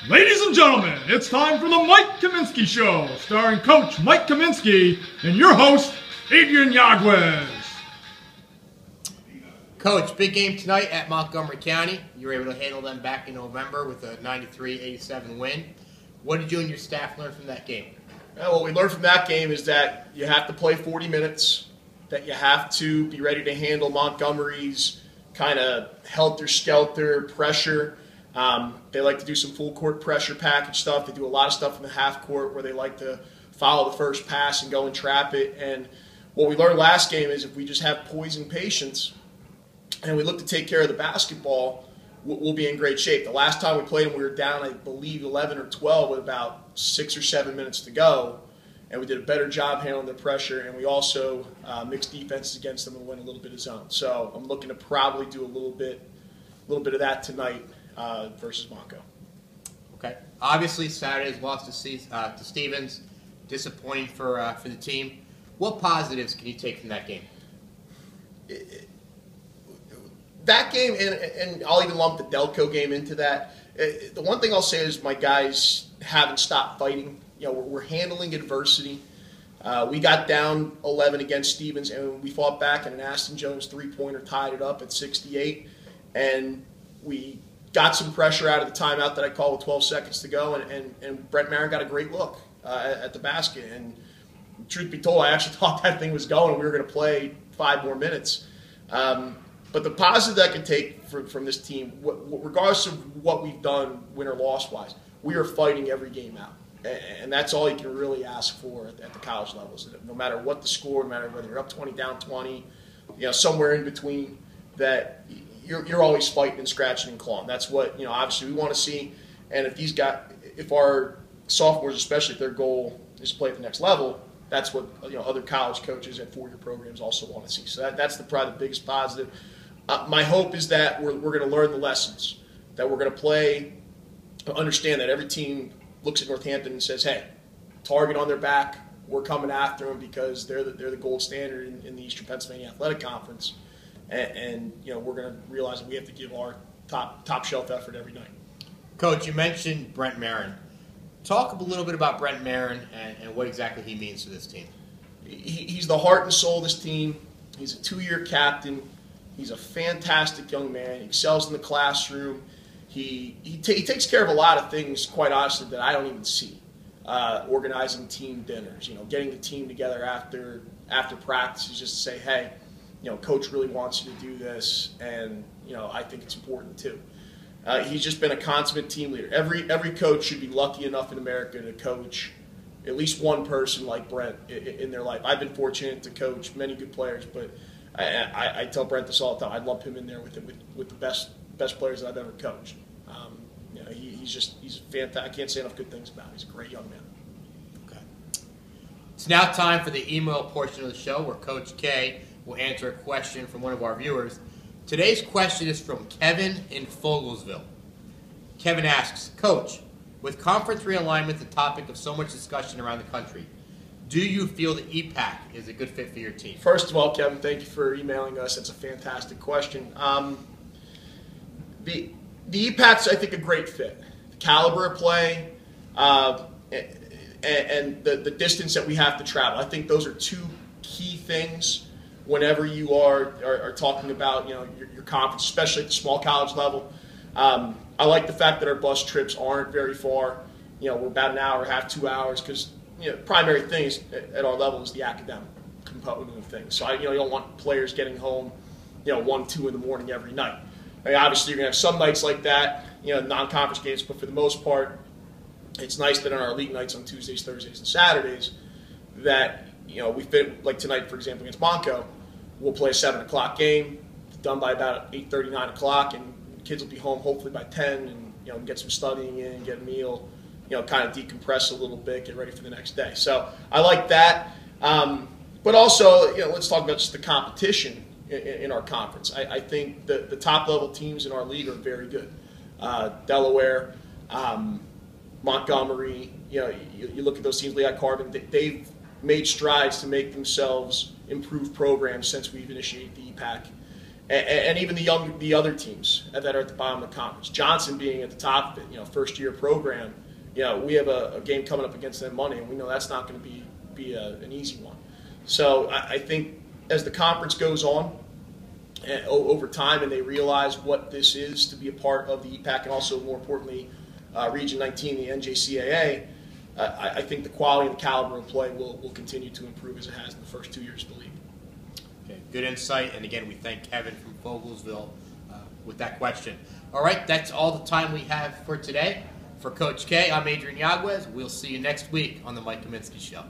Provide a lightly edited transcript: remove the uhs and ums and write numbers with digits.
Ladies and gentlemen, it's time for the Mike Kaminski Show, starring Coach Mike Kaminski and your host, Adrian Yaguez. Coach, big game tonight at Montgomery County. You were able to handle them back in November with a 93-87 win. What did you and your staff learn from that game? What we learned from that game is that you have to play 40 minutes, that you have to be ready to handle Montgomery's kind of helter-skelter pressure. They like to do some full-court pressure package stuff. They do a lot of stuff in the half-court where they like to follow the first pass and go and trap it. And what we learned last game is if we just have poise and patience and we look to take care of the basketball, we'll be in great shape. The last time we played them, we were down, I believe, 11 or 12 with about 6 or 7 minutes to go. And we did a better job handling the pressure, and we also mixed defenses against them and went a little bit of zone. So I'm looking to probably do a little bit of that tonight versus Monco. Okay. Obviously, Saturday's loss to Stevens, disappointing for the team. What positives can you take from that game? That game, and I'll even lump the Delco game into that. The one thing I'll say is my guys haven't stopped fighting. You know, we're handling adversity. We got down 11 against Stevens, and we fought back, and an Aston Jones three-pointer tied it up at 68. And we got some pressure out of the timeout that I called with 12 seconds to go, and Brent Marin got a great look at the basket. And truth be told, I actually thought that thing was going, and we were going to play 5 more minutes. But the positive that I can take from this team, regardless of what we've done win or loss-wise, we are fighting every game out. And that's all you can really ask for at the college levels. No matter what the score, no matter whether you're up 20, down 20, somewhere in between, that you're always fighting and scratching and clawing. That's what, obviously we want to see. And if our sophomores, especially if their goal is to play at the next level, that's what other college coaches at 4-year programs also want to see. So that's probably the biggest positive. My hope is that we're going to learn the lessons, that we're going to play, understand that every team looks at Northampton and says, hey, target on their back, we're coming after them because they're the gold standard in the Eastern Pennsylvania Athletic Conference. And we're going to realize that we have to give our top shelf effort every night. Coach, you mentioned Brent Marin. Talk a little bit about Brent Marin and what exactly he means to this team. He's the heart and soul of this team. He's a 2-year captain. He's a fantastic young man. He excels in the classroom. He takes care of a lot of things, quite honestly, that I don't even see. Organizing team dinners, getting the team together after practices just to say, hey, Coach really wants you to do this, and I think it's important too. He's just been a consummate team leader. Every coach should be lucky enough in America to coach at least one person like Brent in their life. I've been fortunate to coach many good players, but I tell Brent this all the time. I'd lump him in there with the best players that I've ever coached. He's fantastic. I can't say enough good things about him. He's a great young man. Okay. It's now time for the email portion of the show where Coach K will answer a question from one of our viewers. Today's question is from Kevin in Fogelsville. Kevin asks, Coach, with conference realignment the topic of so much discussion around the country, do you feel the EPAC is a good fit for your team? First of all, Kevin, thank you for emailing us. That's a fantastic question. The EPAC's, I think, a great fit. The caliber of play and the distance that we have to travel. I think those are two key things whenever you are talking about your conference, especially at the small college level. I like the fact that our bus trips aren't very far. We're about an hour, half 2 hours, because the primary thing is, at our level is the academic component of things. So you don't want players getting home 1, 2 in the morning every night. I mean, obviously, you're going to have some nights like that, non-conference games, but for the most part, it's nice that on our league nights on Tuesdays, Thursdays, and Saturdays that we fit, like tonight, for example, against Monco, we'll play a 7 o'clock game, done by about 8:30, 9 o'clock, and kids will be home hopefully by 10, and get some studying in, get a meal, kind of decompress a little bit, get ready for the next day. So I like that. But also, let's talk about just the competition in our conference. I think the top-level teams in our league are very good. Delaware, Montgomery, you look at those teams, Lehigh Carbon, they've made strides to make themselves improve programs since we've initiated the EPAC. and even the other teams that are at the bottom of the conference. Johnson being at the top of it, first year program. We have a game coming up against them Monday, and we know that's not going to be an easy one. So I think as the conference goes on over time, and they realize what this is to be a part of the EPAC, and also more importantly, Region 19, the NJCAA. I think the quality and the caliber of play will continue to improve as it has in the first 2 years of the league. Okay, good insight, and again, we thank Kevin from Fogelsville with that question. All right, that's all the time we have for today. For Coach K, I'm Adrian Yaguez. We'll see you next week on the Mike Kaminski Show.